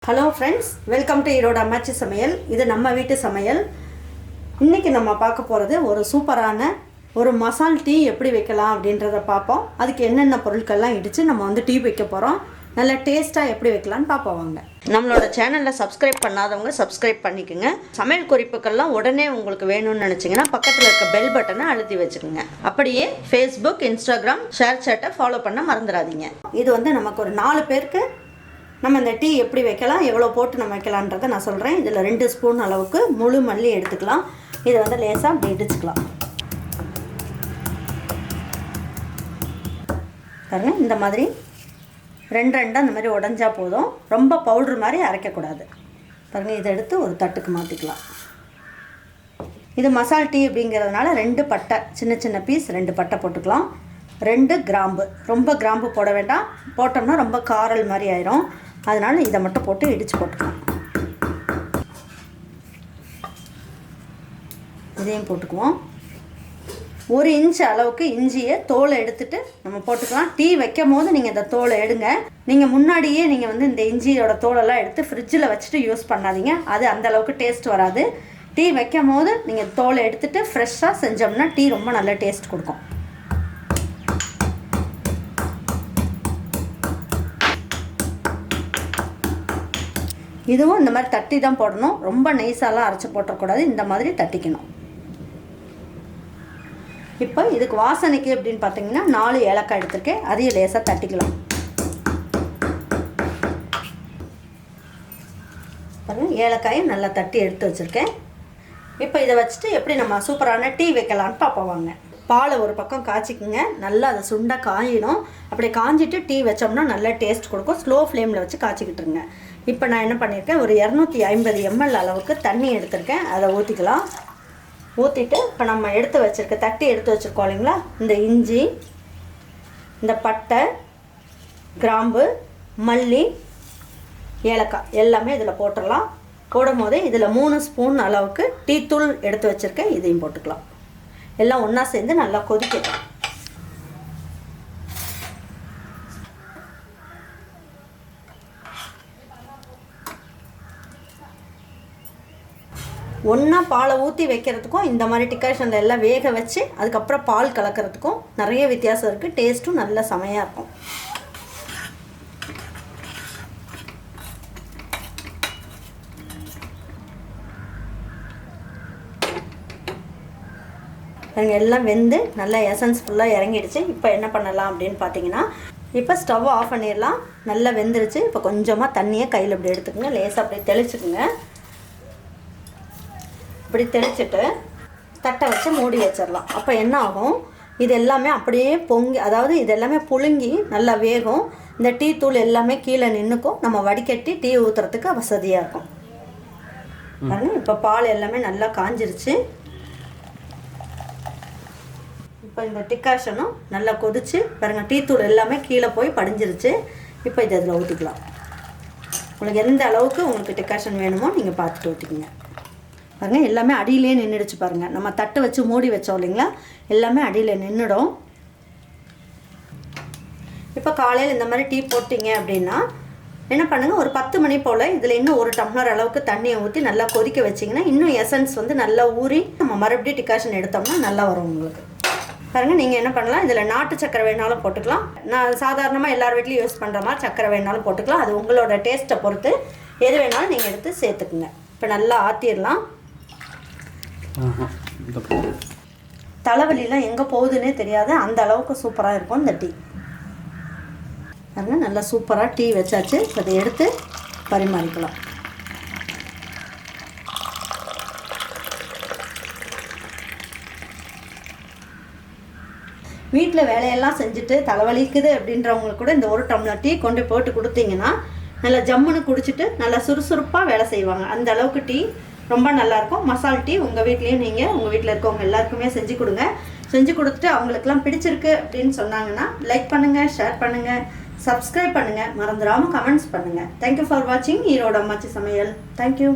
Hello friends, welcome to Erode அம்மாச்சி சமையல். இது நம்ம வீட்டு சமையல். இன்றைக்கி நம்ம பார்க்க போகிறது ஒரு சூப்பரான ஒரு மசால் டீ எப்படி வைக்கலாம் அப்படின்றத பார்ப்போம். அதுக்கு என்னென்ன பொருட்கள்லாம் இடித்து நம்ம டீ வைக்க போகிறோம். நல்ல டேஸ்ட்டாக எப்படி வைக்கலான்னு பார்ப்போம் வாங்க. நம்மளோட சேனலில் சப்ஸ்கிரைப் பண்ணாதவங்க சப்ஸ்கிரைப் பண்ணிக்கோங்க. சமையல் குறிப்புகள்லாம் உடனே உங்களுக்கு வேணும்னு நினச்சிங்கன்னா பக்கத்தில் இருக்க பெல் பட்டனை அழுத்தி வச்சுக்கோங்க. அப்படியே ஃபேஸ்புக், இன்ஸ்டாகிராம், ஷேர் சேட்டை ஃபாலோ பண்ண மறந்துடாதீங்க. இது நமக்கு ஒரு 4 பேருக்கு நம்ம இந்த டீ எப்படி வைக்கலாம், எவ்வளோ போட்டு நம்ம வைக்கலான்றதை நான் சொல்கிறேன். இதில் 2 ஸ்பூன் அளவுக்கு முழு மல்லி எடுத்துக்கலாம். இதை லேசாக அப்படி இடிச்சுக்கலாம். பாருங்க, இந்த மாதிரி 2 அந்த மாதிரி உடஞ்சா போதும். ரொம்ப பவுட்ரு மாதிரி அரைக்கக்கூடாது. பாருங்கள், இதை எடுத்து ஒரு தட்டுக்கு மாற்றிக்கலாம். இது மசால் டீ அப்படிங்கிறதுனால 2 பட்டை, சின்ன சின்ன பீஸ் 2 பட்டை போட்டுக்கலாம். 2 கிராம்பு, ரொம்ப கிராம்பு போட வேண்டாம், போட்டோம்னா ரொம்ப காரல் மாதிரி ஆயிரும். அதனால் இதை மட்டும் போட்டு இடித்து போட்டுக்கலாம். இதையும் போட்டுக்குவோம். 1 இன்ச் அளவுக்கு இஞ்சியை தோலை எடுத்துட்டு நம்ம போட்டுக்கலாம். டீ வைக்கும் போது நீங்கள் இந்த தோலை எடுங்க. நீங்கள் முன்னாடியே நீங்கள் இந்த இஞ்சியோட தோலெல்லாம் எடுத்து ஃப்ரிட்ஜில் வச்சுட்டு யூஸ் பண்ணாதீங்க. அது அந்தளவுக்கு டேஸ்ட் வராது. டீ வைக்கும் போது நீங்கள் தோலை எடுத்துகிட்டு ஃப்ரெஷ்ஷாக செஞ்சோம்னா டீ ரொம்ப நல்ல டேஸ்ட் கொடுக்கும். இதுவும் இந்த மாதிரி தட்டி தான் போடணும். ரொம்ப நைஸாலாம் அரைச்சி போட்டக்கூடாது. இந்த மாதிரி தட்டிக்கணும். இப்போ இதுக்கு வாசனைக்கு அப்படின்னு பார்த்தீங்கன்னா 4 ஏலக்காய் எடுத்துருக்கேன். அதையும் லேசாக தட்டிக்கலாம். பாருங்கள், ஏலக்காயை நல்லா தட்டி எடுத்து வச்சுருக்கேன். இப்போ இதை வச்சுட்டு எப்படி நம்ம சூப்பரான டீ வைக்கலான்னு பார்ப்போம் வாங்க. பாலை ஒரு பக்கம் காய்ச்சிக்குங்க. நல்லா அதை சுண்டாக காயணும். அப்படி காஞ்சிட்டு டீ வச்சோம்னா நல்லா டேஸ்ட் கொடுக்கும். ஸ்லோ ஃப்ளேமில் வச்சு காய்ச்சிக்கிட்டுருங்க. இப்போ நான் என்ன பண்ணியிருக்கேன், ஒரு 250 ml அளவுக்கு தண்ணி எடுத்திருக்கேன். அதை ஊற்றிக்கலாம். ஊற்றிட்டு இப்போ நம்ம தட்டி எடுத்து வச்சுருக்கோம் இல்லைங்களா, இந்த இஞ்சி, இந்த பட்டை, கிராம்பு, மல்லி, ஏலக்காய் எல்லாமே இதில் போட்டுடலாம். போடும் போது இதில் 3 ஸ்பூன் அளவுக்கு டீ தூள் எடுத்து வச்சுருக்கேன். இதையும் போட்டுக்கலாம். எல்லாம் ஒன்றா சேர்ந்து நல்லா கொதிக்கட்டும். ஒன்றா பாலை ஊற்றி வைக்கிறதுக்கும் இந்த மாதிரி டிகாஷனில் எல்லாம் வேக வச்சு அதுக்கப்புறம் பால் கலக்கிறதுக்கும் நிறைய வித்தியாசம் இருக்குது. டேஸ்ட்டும் நல்ல செமையாக இருக்கும். எல்லாம் வெந்து நல்லா எசன்ஸ் ஃபுல்லாக இறங்கிடுச்சு. இப்போ என்ன பண்ணலாம் அப்படின்னு பார்த்தீங்கன்னா, இப்போ ஸ்டவ் ஆஃப் பண்ணிடலாம். நல்லா வெந்துருச்சு. இப்போ கொஞ்சமாக தண்ணியை கையில் இப்படி எடுத்துக்கோங்க. லேசாக அப்படியே தெளிச்சுக்குங்க. இப்படி தெளிச்சுட்டு தட்டை வச்சு மூடி வச்சிடலாம். அப்போ என்ன ஆகும், இது எல்லாமே அப்படியே பொங்கி, அதாவது இது எல்லாமே புழுங்கி நல்லா வேகும். இந்த டீ தூள் எல்லாமே கீழே நின்றுக்கும். நம்ம வடிகட்டி டீ ஊற்றுறதுக்கு வசதியாக இருக்கும். பாருங்கள், இப்போ பால் எல்லாமே நல்லா காஞ்சிருச்சு. இப்போ இந்த டிகாஷனும் நல்லா கொதிச்சு பாருங்கள், டீ தூள் எல்லாமே கீழே போய் படிஞ்சிருச்சு. இப்போ இதை இதில் ஊற்றிக்கலாம். உங்களுக்கு எந்த அளவுக்கு உங்களுக்கு டிகாஷன் வேணுமோ நீங்கள் பார்த்துட்டு ஊற்றிக்கிங்க. பாருங்கள், எல்லாமே அடியிலே நின்றுடுச்சு. பாருங்கள், நம்ம தட்டு வச்சு மூடி வச்சோம் இல்லைங்களா, எல்லாமே அடியில் நின்றுடும். இப்போ காலையில் இந்த மாதிரி டீ போட்டிங்க அப்படின்னா என்ன பண்ணுங்கள், ஒரு 10 மணி போல் இதில் இன்னும் 1 டம்ளர் அளவுக்கு தண்ணியை ஊற்றி நல்லா கொதிக்க வச்சிங்கன்னா இன்னும் எசன்ஸ் நல்லா ஊறி நம்ம மறுபடியும் டிகாஷன் எடுத்தோம்னா நல்லா வரும் உங்களுக்கு. பாருங்கள், நீங்கள் என்ன பண்ணலாம், இதில் நாட்டு சக்கரை வேணாலும் போட்டுக்கலாம். நான் சாதாரணமாக எல்லார் வீட்லேயும் யூஸ் பண்ணுற மாதிரி சக்கரை வேணாலும் போட்டுக்கலாம். அது உங்களோட டேஸ்ட்டை பொறுத்து எது வேணாலும் நீங்கள் எடுத்து சேர்த்துக்குங்க. இப்போ நல்லா ஆற்றிடலாம். தலைவலிலாம் எங்கே போகுதுன்னே தெரியாது, அந்த அளவுக்கு சூப்பராக இருக்கும் இந்த டீ. பாருங்கள், நல்லா சூப்பராக டீ வச்சாச்சு. அதை எடுத்து பரிமாறிக்கலாம். வீட்டில் வேலையெல்லாம் செஞ்சுட்டு தலைவலிக்குது அப்படின்றவங்களுக்கு கூட இந்த 1 டம்ளர் டீ கொண்டு போட்டு கொடுத்தீங்கன்னா நல்லா ஜம்முன்னு குடிச்சிட்டு நல்லா சுறுசுறுப்பாக வேலை செய்வாங்க. அந்த அளவுக்கு டீ ரொம்ப நல்லாயிருக்கும். மசால் டீ உங்கள் வீட்லேயும் நீங்கள் உங்கள் வீட்டில் இருக்கவங்க எல்லாருக்குமே செஞ்சு கொடுங்க. செஞ்சு கொடுத்துட்டு அவங்களுக்குலாம் பிடிச்சிருக்கு அப்படின்னு சொன்னாங்கன்னா லைக் பண்ணுங்கள், ஷேர் பண்ணுங்கள், சப்ஸ்கிரைப் பண்ணுங்கள், மறந்துடாமல் கமெண்ட்ஸ் பண்ணுங்கள். தேங்க்யூ ஃபார் வாட்சிங் ஈரோடு அம்மாச்சி சமையல். தேங்க்யூ.